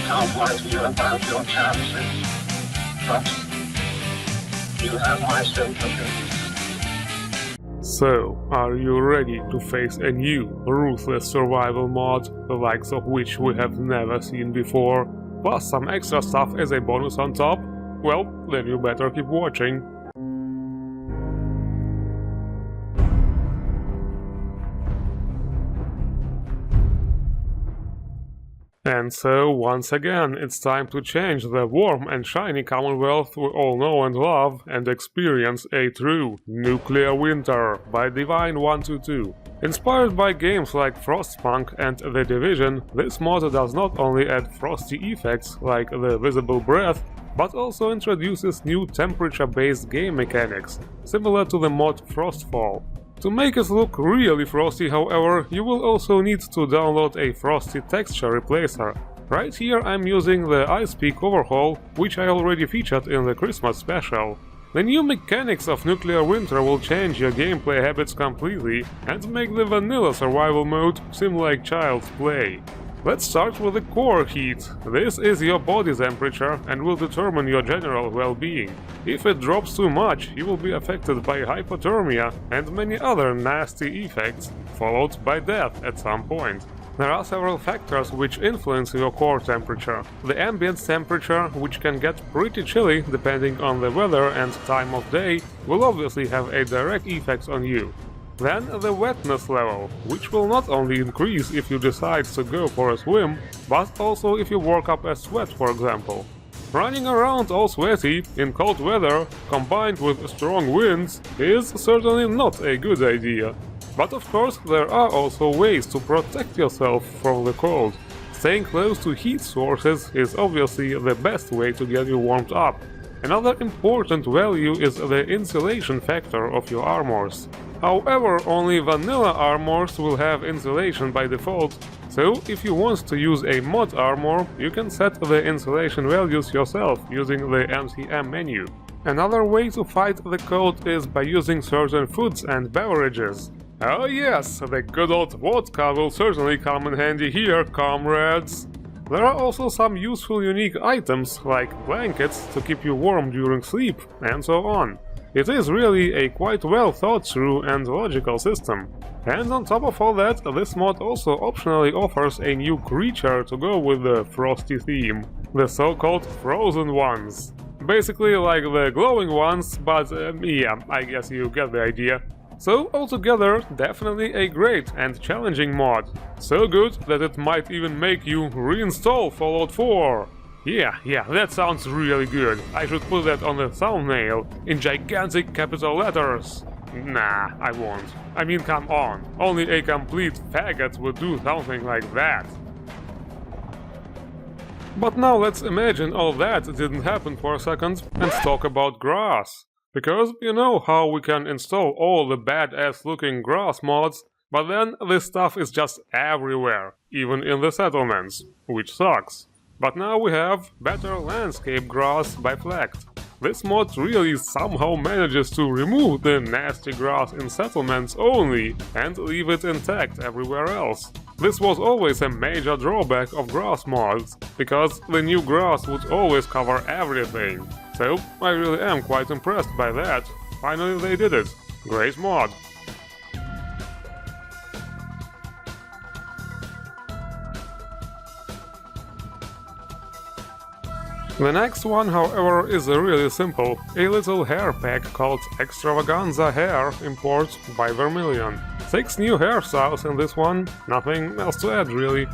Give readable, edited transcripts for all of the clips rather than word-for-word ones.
can't lie to you about your chances, but you have my sympathies. So, are you ready to face a new, ruthless survival mod, the likes of which we have never seen before, plus some extra stuff as a bonus on top? Well, then you better keep watching. And so, once again, it's time to change the warm and shiny Commonwealth we all know and love and experience a true nuclear winter by Divine122. Inspired by games like Frostpunk and The Division, this mod does not only add frosty effects like the visible breath, but also introduces new temperature-based game mechanics, similar to the mod Frostfall. To make it look really frosty, however, you will also need to download a frosty texture replacer. Right here I'm using the Ice Peak overhaul, which I already featured in the Christmas special. The new mechanics of Nuclear Winter will change your gameplay habits completely and make the vanilla survival mode seem like child's play. Let's start with the core heat. This is your body temperature and will determine your general well-being. If it drops too much, you will be affected by hypothermia and many other nasty effects, followed by death at some point. There are several factors which influence your core temperature. The ambient temperature, which can get pretty chilly depending on the weather and time of day, will obviously have a direct effect on you. Then the wetness level, which will not only increase if you decide to go for a swim, but also if you work up a sweat, for example. Running around all sweaty in cold weather, combined with strong winds, is certainly not a good idea. But of course there are also ways to protect yourself from the cold. Staying close to heat sources is obviously the best way to get you warmed up. Another important value is the insulation factor of your armors. However, only vanilla armors will have insulation by default, so if you want to use a mod armor, you can set the insulation values yourself using the MCM menu. Another way to fight the cold is by using certain foods and beverages. Oh yes, the good old vodka will certainly come in handy here, comrades! There are also some useful unique items, like blankets to keep you warm during sleep, and so on. It is really a quite well thought through and logical system. And on top of all that, this mod also optionally offers a new creature to go with the frosty theme, the so-called frozen ones. Basically like the glowing ones, but yeah, I guess you get the idea. So altogether, definitely a great and challenging mod. So good that it might even make you reinstall Fallout 4. Yeah, that sounds really good. I should put that on the thumbnail, in gigantic capital letters. Nah, I won't. I mean, come on. Only a complete faggot would do something like that. But now let's imagine all that didn't happen for a second and talk about grass. Because you know how we can install all the badass looking grass mods, but then this stuff is just everywhere, even in the settlements, which sucks. But now we have Better Landscape Grass by Flecked. This mod really somehow manages to remove the nasty grass in settlements only and leave it intact everywhere else. This was always a major drawback of grass mods, because the new grass would always cover everything. So I really am quite impressed by that. Finally they did it. Great mod. The next one, however, is really simple. A little hair pack called Extravaganza Hair import by Vermilion. 6 new hairstyles in this one, nothing else to add really.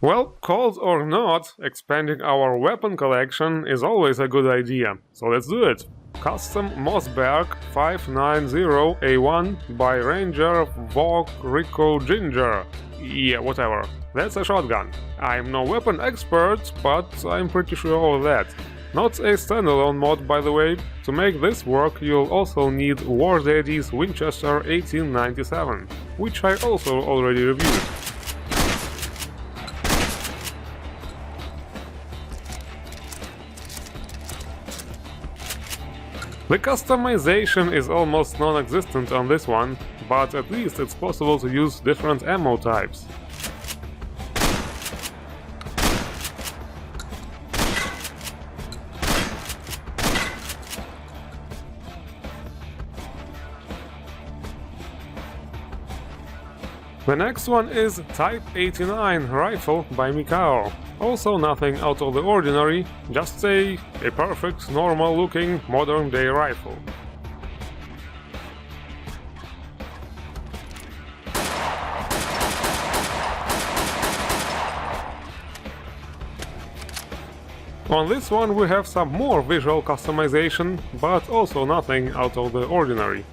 Well, cold or not, expanding our weapon collection is always a good idea, so let's do it. Custom Mossberg 590A1 by Ranger Vogue Rico Ginger. Yeah, whatever. That's a shotgun. I'm no weapon expert, but I'm pretty sure of that. Not a standalone mod, by the way. To make this work, you'll also need War Daddy's Winchester 1897, which I also already reviewed. The customization is almost non-existent on this one, but at least it's possible to use different ammo types. The next one is Type 89 rifle by Mikao. Also nothing out of the ordinary, just a perfect, normal-looking, modern-day rifle. On this one we have some more visual customization, but also nothing out of the ordinary.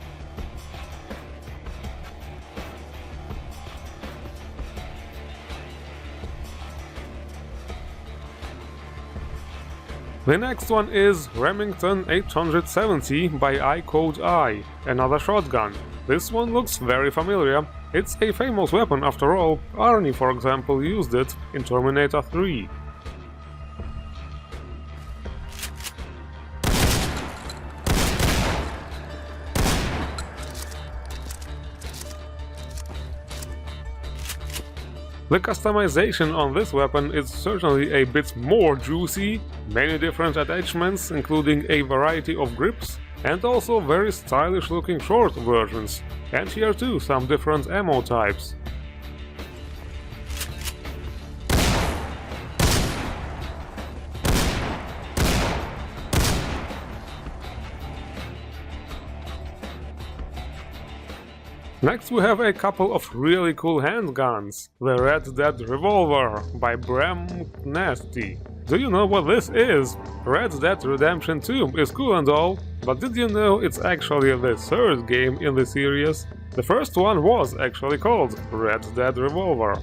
The next one is Remington 870 by I, another shotgun. This one looks very familiar. It's a famous weapon after all. Arnie, for example, used it in Terminator 3. The customization on this weapon is certainly a bit more juicy, many different attachments including a variety of grips, and also very stylish looking short versions, and here too some different ammo types. Next we have a couple of really cool handguns. The Red Dead Revolver by Bram Nasty. Do you know what this is? Red Dead Redemption 2 is cool and all, but did you know it's actually the third game in the series? The first one was actually called Red Dead Revolver.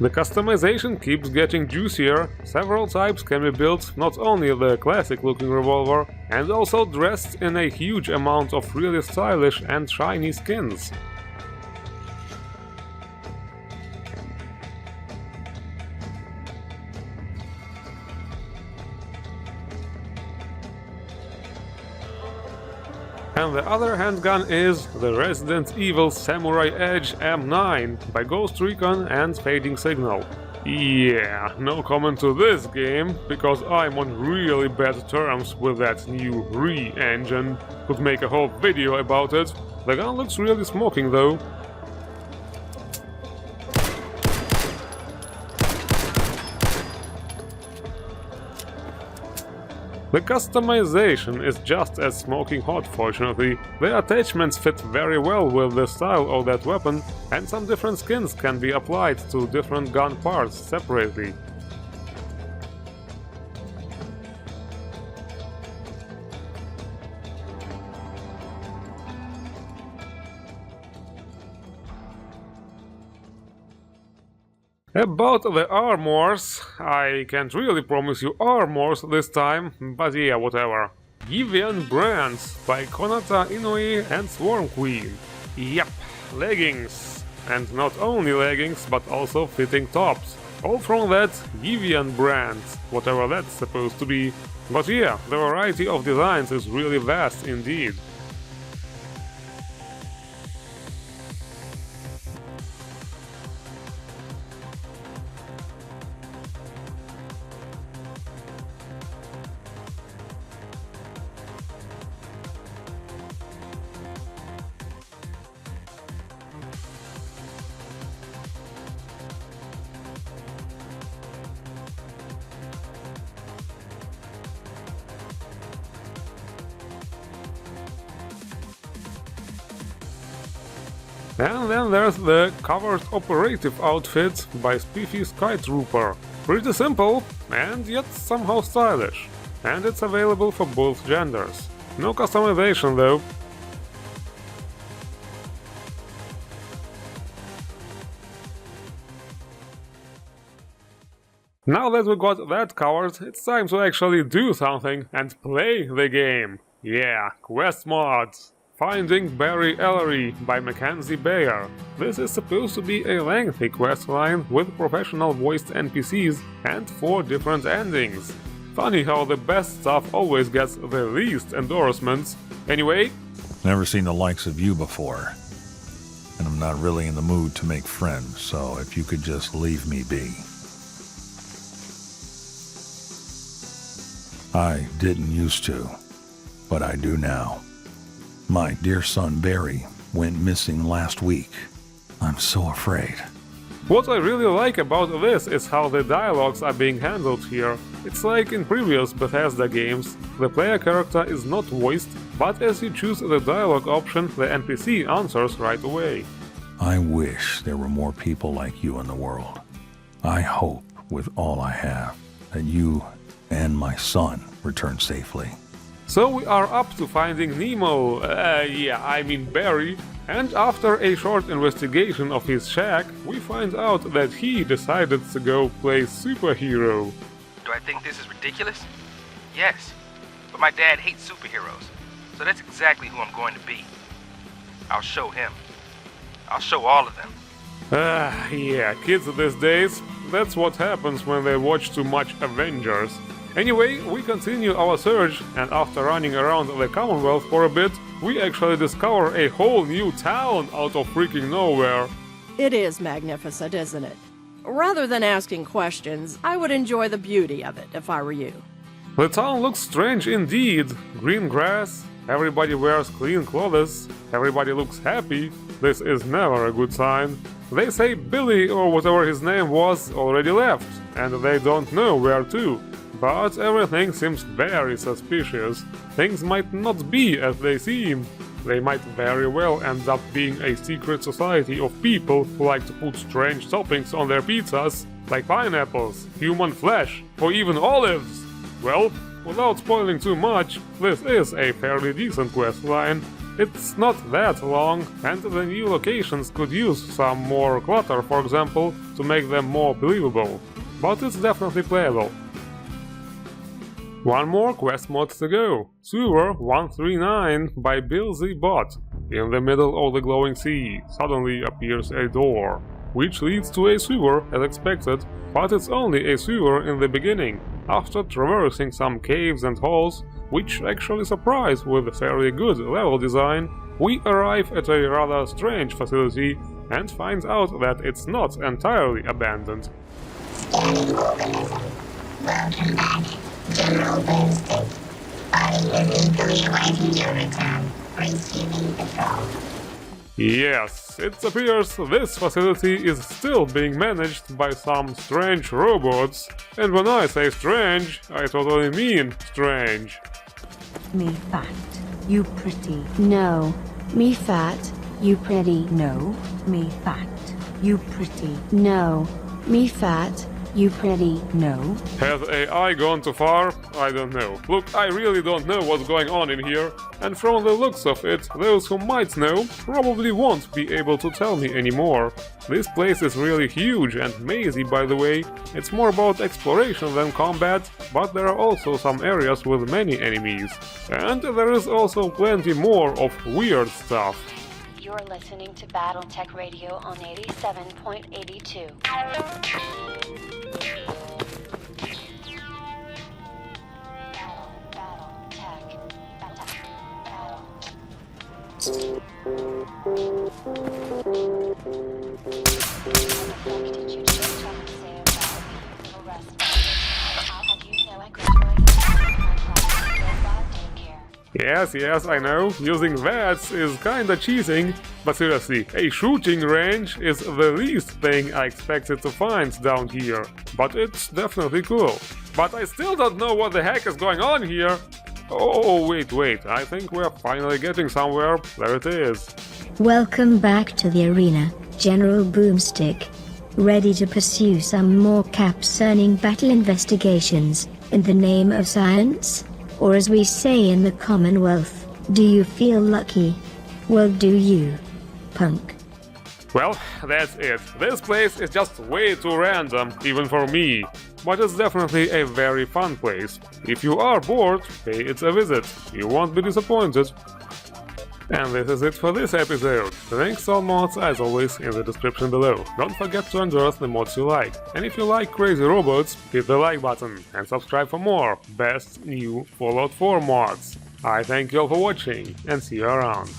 The customization keeps getting juicier. Several types can be built, not only the classic looking revolver, and also dressed in a huge amount of really stylish and shiny skins. And the other handgun is the Resident Evil Samurai Edge M9 by Ghost Recon and Fading Signal. Yeah, no comment to this game, because I'm on really bad terms with that new re-engine. Could make a whole video about it. The gun looks really smoking though. The customization is just as smoking hot, fortunately. The attachments fit very well with the style of that weapon, and some different skins can be applied to different gun parts separately. About the armors, I can't really promise you armors this time, but yeah, whatever. Yivian Brand by Konata Inoue and Swarm Queen. Yep, leggings. And not only leggings, but also fitting tops. All from that Yivian Brand, whatever that's supposed to be. But yeah, the variety of designs is really vast indeed. And then there's the Covert Operative outfit by Spiffy Skytrooper. Pretty simple, and yet somehow stylish. And it's available for both genders. No customization though. Now that we got that covered, it's time to actually do something and play the game. Yeah, quest mods. Finding Barry Ellery by Mackenzie Bayer. This is supposed to be a lengthy quest line with professional voiced NPCs and 4 different endings. Funny how the best stuff always gets the least endorsements. Anyway, Never seen the likes of you before. And I'm not really in the mood to make friends, so if you could just leave me be. I didn't used to, but I do now. My dear son Barry went missing last week. I'm so afraid. what I really like about this is how the dialogues are being handled here. It's like in previous Bethesda games, the player character is not voiced, but as you choose the dialogue option, the NPC answers right away. I wish there were more people like you in the world. I hope, with all I have, that you and my son return safely. So we are up to finding Nemo, Barry, and after a short investigation of his shack, we find out that he decided to go play superhero. Do I think this is ridiculous? Yes, but my dad hates superheroes, so that's exactly who I'm going to be. I'll show him. I'll show all of them. Kids these days, that's what happens when they watch too much Avengers. Anyway, we continue our search, and after running around the Commonwealth for a bit, we actually discover a whole new town out of freaking nowhere. It is magnificent, isn't it? Rather than asking questions, I would enjoy the beauty of it if I were you. The town looks strange indeed. Green grass, everybody wears clean clothes, everybody looks happy. This is never a good sign. They say Billy, or whatever his name was, already left, and they don't know where to. But everything seems very suspicious. Things might not be as they seem. They might very well end up being a secret society of people who like to put strange toppings on their pizzas, like pineapples, human flesh, or even olives. Well, without spoiling too much, this is a fairly decent quest line. It's not that long, and the new locations could use some more clutter, for example, to make them more believable. But it's definitely playable. One more quest mod to go. Sewer 139 by Bill Z. Bot. In the middle of the glowing sea, suddenly appears a door, which leads to a sewer as expected, but it's only a sewer in the beginning. After traversing some caves and halls, which actually surprise with fairly good level design, we arrive at a rather strange facility and find out that it's not entirely abandoned. Welcome back. General Boomstick. I live in 320 Euratown. Receiving patrol. Yes, it appears this facility is still being managed by some strange robots. And when I say strange, I totally mean strange. Me fat, you pretty. No. Me fat, you pretty. No, me fat, you pretty. No. Me fat, you pretty. No, Has AI gone too far? I don't know. Look, I really don't know what's going on in here, and from the looks of it, those who might know probably won't be able to tell me anymore. This place is really huge and mazy, by the way. It's more about exploration than combat, but there are also some areas with many enemies. And there is also plenty more of weird stuff. You're listening to Battle-tec Radio on 87.82. Yes, I know, using VATS is kinda cheating, but seriously, a shooting range is the least thing I expected to find down here. But it's definitely cool. But I still don't know what the heck is going on here. Oh, wait, I think we're finally getting somewhere. There it is. Welcome back to the arena, General Boomstick. Ready to pursue some more concerning battle investigations in the name of science? Or as we say in the Commonwealth, do you feel lucky? Well, do you, punk? Well, that's it. This place is just way too random, even for me. but it's definitely a very fun place. If you are bored, pay it a visit. You won't be disappointed. And this is it for this episode. The links to all mods as always in the description below. Don't forget to endorse the mods you like. And if you like crazy robots, hit the like button and subscribe for more best new Fallout 4 mods. I thank you all for watching and see you around.